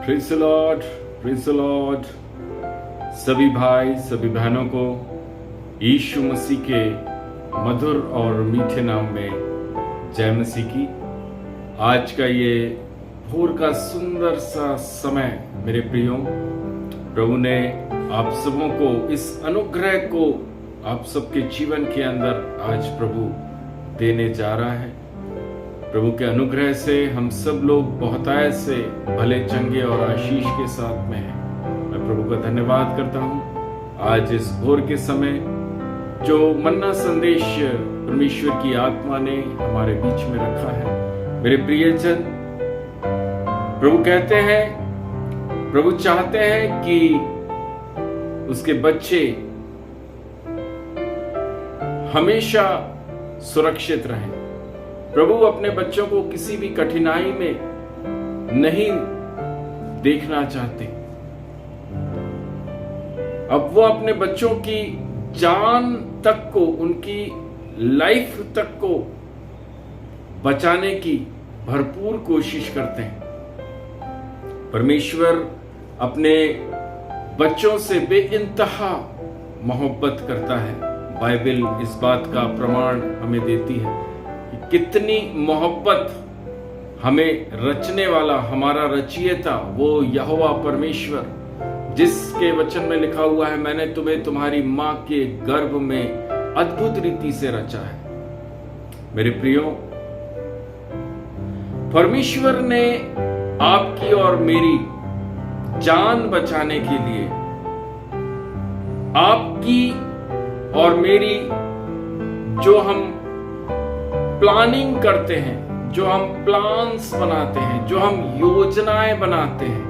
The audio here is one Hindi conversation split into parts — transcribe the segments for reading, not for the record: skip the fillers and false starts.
Praise the Lord, praise the Lord. सभी भाई सभी बहनों को यीशु मसीह के मधुर और मीठे नाम में जय मसीह की। आज का ये भोर का सुंदर सा समय मेरे प्रियो, प्रभु ने आप सबों को इस अनुग्रह को आप सबके जीवन के अंदर आज प्रभु देने जा रहा है। प्रभु के अनुग्रह से हम सब लोग बहुतायत से भले चंगे और आशीष के साथ में हैं। मैं प्रभु का धन्यवाद करता हूँ आज इस भोर के समय जो मन्ना संदेश परमेश्वर की आत्मा ने हमारे बीच में रखा है। मेरे प्रियजन, प्रभु कहते हैं, प्रभु चाहते हैं कि उसके बच्चे हमेशा सुरक्षित रहें। प्रभु अपने बच्चों को किसी भी कठिनाई में नहीं देखना चाहते। अब वो अपने बच्चों की जान तक को, उनकी लाइफ तक को बचाने की भरपूर कोशिश करते हैं। परमेश्वर अपने बच्चों से बेइंतहा मोहब्बत करता है। बाइबल इस बात का प्रमाण हमें देती है कि कितनी मोहब्बत हमें रचने वाला हमारा रचयिता वो यहोवा परमेश्वर, जिसके वचन में लिखा हुआ है, मैंने तुम्हें तुम्हारी मां के गर्भ में अद्भुत रीति से रचा है। मेरे प्रियो, परमेश्वर ने आपकी और मेरी जान बचाने के लिए, आपकी और मेरी जो हम प्लानिंग करते हैं, जो हम प्लान्स बनाते हैं, जो हम योजनाएं बनाते हैं,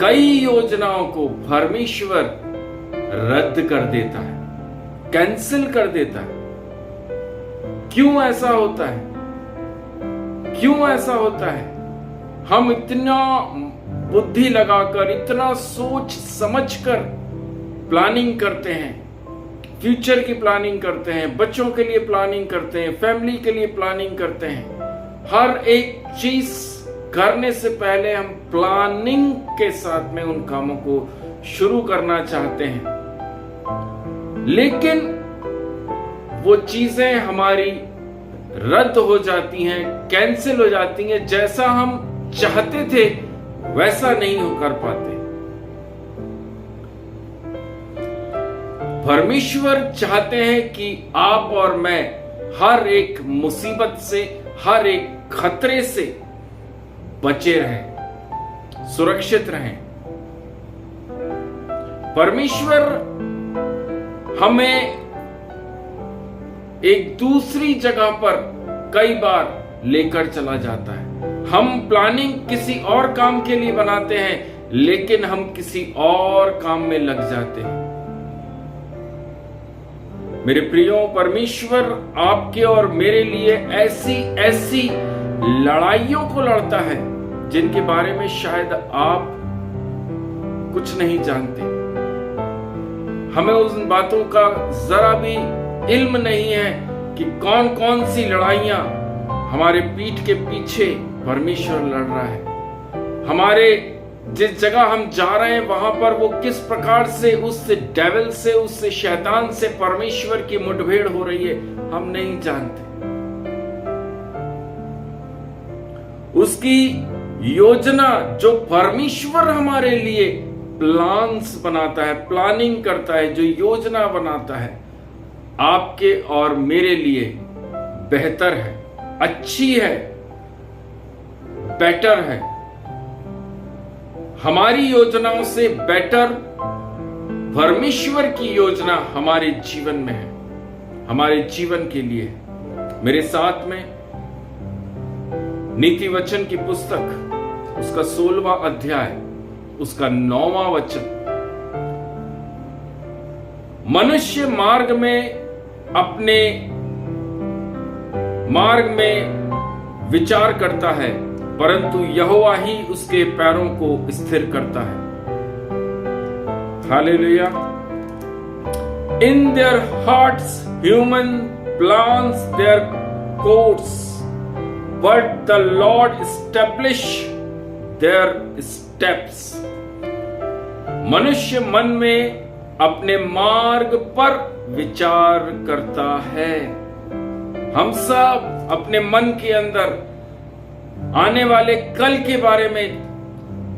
कई योजनाओं को परमेश्वर रद्द कर देता है, कैंसिल कर देता है। क्यों ऐसा होता है? क्यों ऐसा होता है? हम इतना बुद्धि लगाकर, इतना सोच समझकर प्लानिंग करते हैं, फ्यूचर की प्लानिंग करते हैं, बच्चों के लिए प्लानिंग करते हैं, फैमिली के लिए प्लानिंग करते हैं। हर एक चीज करने से पहले हम प्लानिंग के साथ में उन कामों को शुरू करना चाहते हैं, लेकिन वो चीजें हमारी रद्द हो जाती हैं, कैंसिल हो जाती हैं। जैसा हम चाहते थे वैसा नहीं हो कर पाते। परमेश्वर चाहते हैं कि आप और मैं हर एक मुसीबत से, हर एक खतरे से बचे रहें, सुरक्षित रहें। परमेश्वर हमें एक दूसरी जगह पर कई बार लेकर चला जाता है। हम प्लानिंग किसी और काम के लिए बनाते हैं, लेकिन हम किसी और काम में लग जाते हैं। मेरे प्रियो, परमेश्वर आपके और मेरे लिए ऐसी ऐसी लड़ाइयों को लड़ता है जिनके बारे में शायद आप कुछ नहीं जानते। हमें उन बातों का जरा भी इल्म नहीं है कि कौन कौन सी लड़ाइयां हमारे पीठ के पीछे परमेश्वर लड़ रहा है। हमारे जिस जगह हम जा रहे हैं वहां पर वो किस प्रकार से उससे डेविल से, उससे शैतान से परमेश्वर की मुठभेड़ हो रही है, हम नहीं जानते। उसकी योजना जो परमेश्वर हमारे लिए प्लान्स बनाता है, प्लानिंग करता है, जो योजना बनाता है, आपके और मेरे लिए बेहतर है, अच्छी है, बेटर है। हमारी योजनाओं से बेटर परमेश्वर की योजना हमारे जीवन में है, हमारे जीवन के लिए। मेरे साथ में नीति वचन की पुस्तक, उसका 16वां अध्याय, उसका 9वां वचन। मनुष्य मार्ग में, अपने मार्ग में विचार करता है, परंतु यहोवा ही उसके पैरों को स्थिर करता है। Hallelujah. In their hearts human plans their course, but the Lord establish their steps। मनुष्य मन में अपने मार्ग पर विचार करता है। हम सब अपने मन के अंदर आने वाले कल के बारे में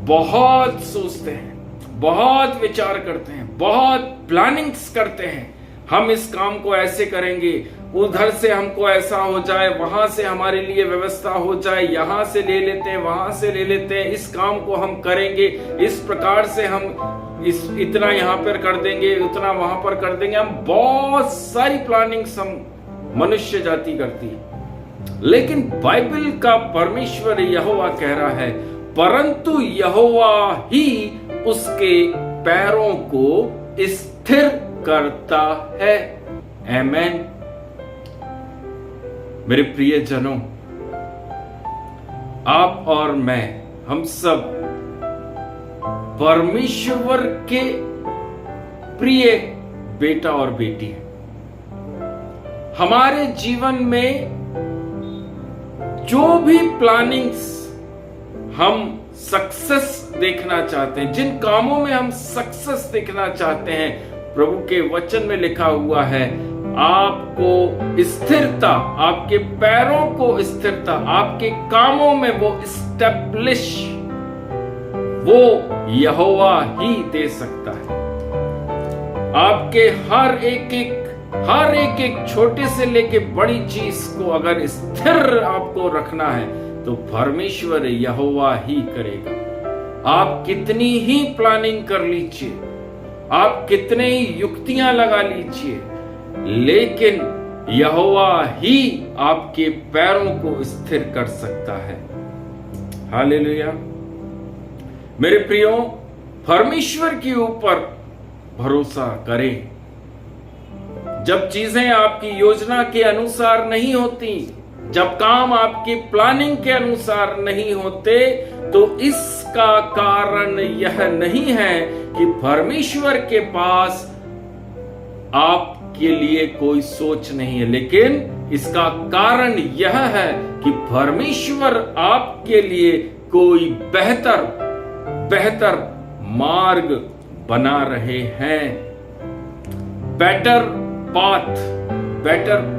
बहुत सोचते हैं, बहुत विचार करते हैं, बहुत प्लानिंग्स करते हैं। हम इस काम को ऐसे करेंगे, उधर से हमको ऐसा हो जाए, वहां से हमारे लिए व्यवस्था हो जाए, यहां से ले लेते हैं, वहां से ले लेते हैं, इस काम को हम करेंगे, इस प्रकार से हम इतना यहां पर कर देंगे, उतना वहां पर कर देंगे। हम बहुत सारी प्लानिंग्स हम मनुष्य जाति करती है। लेकिन बाइबल का परमेश्वर यहोवा कह रहा है, परंतु यहोवा ही उसके पैरों को स्थिर करता है। आमेन। मेरे प्रिय जनों, आप और मैं, हम सब परमेश्वर के प्रिय बेटा और बेटी हैं। हमारे जीवन में जो भी प्लानिंग्स हम सक्सेस देखना चाहते हैं, जिन कामों में हम सक्सेस देखना चाहते हैं, प्रभु के वचन में लिखा हुआ है, आपको स्थिरता, आपके पैरों को स्थिरता, आपके कामों में वो स्टेब्लिश वो यहोवा ही दे सकता है। आपके हर एक छोटे से लेके बड़ी चीज को अगर स्थिर आपको रखना है तो परमेश्वर यहोवा ही करेगा। आप कितनी ही प्लानिंग कर लीजिए, आप कितने ही युक्तियां लगा लीजिए, लेकिन यहोवा ही आपके पैरों को स्थिर कर सकता है। हालेलुया। मेरे प्रियो, परमेश्वर के ऊपर भरोसा करें। जब चीजें आपकी योजना के अनुसार नहीं होती, जब काम आपकी प्लानिंग के अनुसार नहीं होते, तो इसका कारण यह नहीं है कि परमेश्वर के पास आपके लिए कोई सोच नहीं है, लेकिन इसका कारण यह है कि परमेश्वर आपके लिए कोई बेहतर मार्ग बना रहे हैं। Better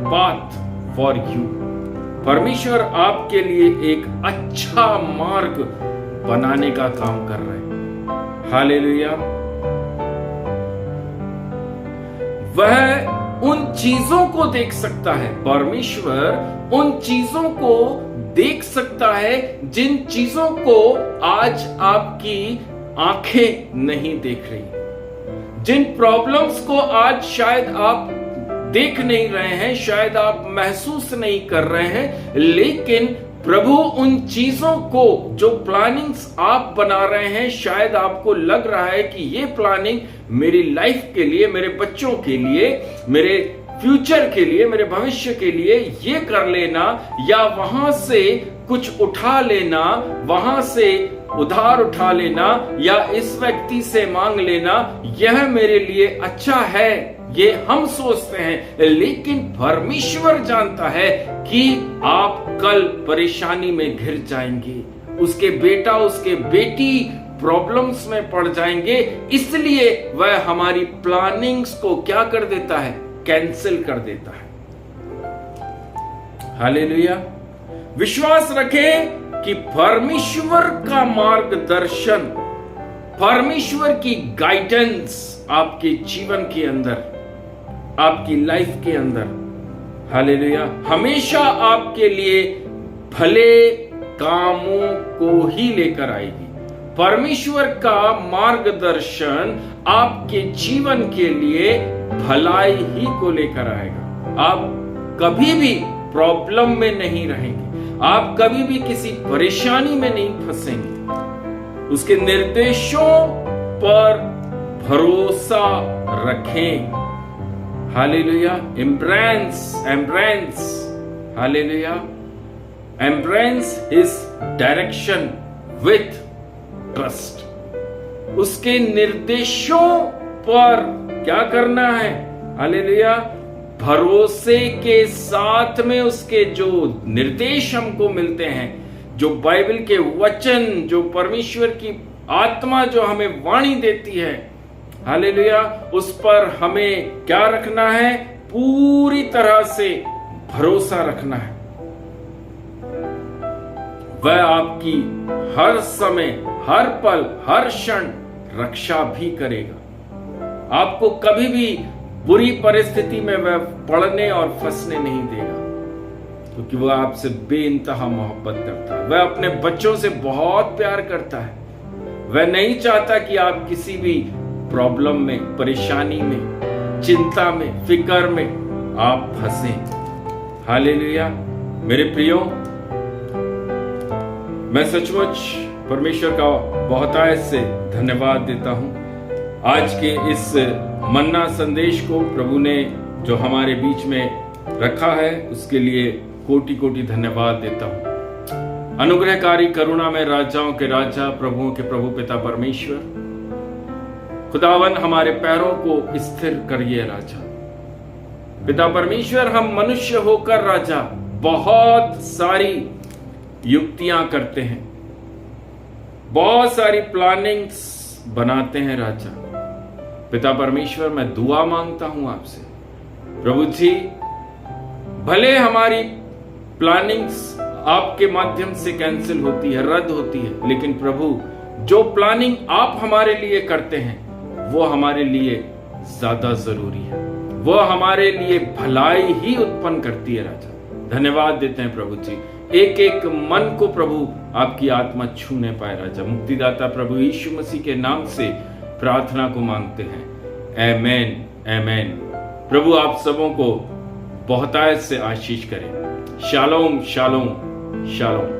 path for you. परमेश्वर आपके लिए एक अच्छा मार्ग बनाने का काम कर रहे हैं। हालेलुया। वह उन चीजों को देख सकता है, परमेश्वर उन चीजों को देख सकता है जिन चीजों को आज आपकी आंखें नहीं देख रही, जिन प्रॉब्लम्स को आज शायद आप देख नहीं रहे हैं, शायद आप महसूस नहीं कर रहे हैं, लेकिन प्रभु उन चीजों को, जो प्लानिंग्स आप बना रहे हैं, शायद आपको लग रहा है कि ये प्लानिंग मेरी लाइफ के लिए, मेरे बच्चों के लिए, मेरे फ्यूचर के लिए, मेरे भविष्य के लिए ये कर लेना, या वहां से कुछ उठा लेना, वहां से उधार उठा लेना, या इस व्यक्ति से मांग लेना, यह मेरे लिए अच्छा है, ये हम सोचते हैं। लेकिन परमेश्वर जानता है कि आप कल परेशानी में घिर जाएंगे, उसके बेटा, उसके बेटी प्रॉब्लम्स में पड़ जाएंगे, इसलिए वह हमारी प्लानिंग्स को क्या कर देता है? कैंसिल कर देता है। हालेलुया। विश्वास रखें कि परमेश्वर का मार्गदर्शन, परमेश्वर की गाइडेंस आपके जीवन के अंदर, आपकी लाइफ के अंदर, हालेलुया, हमेशा आपके लिए भले कामों को ही लेकर आएगी। परमेश्वर का मार्गदर्शन आपके जीवन के लिए भलाई ही को लेकर आएगा। आप कभी भी प्रॉब्लम में नहीं रहेंगे, आप कभी भी किसी परेशानी में नहीं फंसेंगे। उसके निर्देशों पर भरोसा रखें। Hallelujah. Embrace, hallelujah, embrace his direction with trust. उसके निर्देशों पर क्या करना है? हालेलुया, भरोसे के साथ में उसके जो निर्देश हमको मिलते हैं, जो बाइबल के वचन, जो परमेश्वर की आत्मा जो हमें वाणी देती है, हालेलुया, उस पर हमें क्या रखना है? पूरी तरह से भरोसा रखना है। वह आपकी हर समय, हर पल, हर क्षण रक्षा भी करेगा। आपको कभी भी बुरी परिस्थिति में वह पड़ने और फंसने नहीं देगा, क्योंकि वह आपसे बेइंतहा मोहब्बत करता है। वह अपने बच्चों से बहुत प्यार करता है। वह नहीं चाहता कि आप किसी भी प्रॉब्लम में, परेशानी में, चिंता में, फिक्र में आप फंसें। हालेलुया। मेरे प्रियो, मैं सचमुच परमेश्वर का बहुतायत से धन्यवाद देता हूं। आज के इस मन्ना संदेश को प्रभु ने जो हमारे बीच में रखा है, उसके लिए कोटि कोटि धन्यवाद देता हूं। अनुग्रहकारी, करुणा में राजाओं के राजा, प्रभुओं के प्रभु पिता परमेश्वर, खुदावन हमारे पैरों को स्थिर करिए राजा। पिता परमेश्वर, हम मनुष्य होकर राजा बहुत सारी युक्तियां करते हैं, बहुत सारी प्लानिंग्स बनाते हैं राजा। पिता परमेश्वर, मैं दुआ मांगता हूं आपसे, प्रभु जी, भले हमारी प्लानिंग्स आपके माध्यम से कैंसिल होती है, रद्द होती है, लेकिन प्रभु, जो प्लानिंग आप हमारे लिए करते हैं वो हमारे लिए ज्यादा जरूरी है। वो हमारे लिए भलाई ही उत्पन्न करती है राजा। धन्यवाद देते हैं प्रभु जी। एक एक मन को प्रभु आपकी आत्मा छूने पाए राजा। मुक्तिदाता प्रभु यीशु मसीह के नाम से प्रार्थना को मांगते हैं। आमेन, आमेन। प्रभु आप सबों को बहुतायत से आशीष करें। Shalom, shalom, shalom.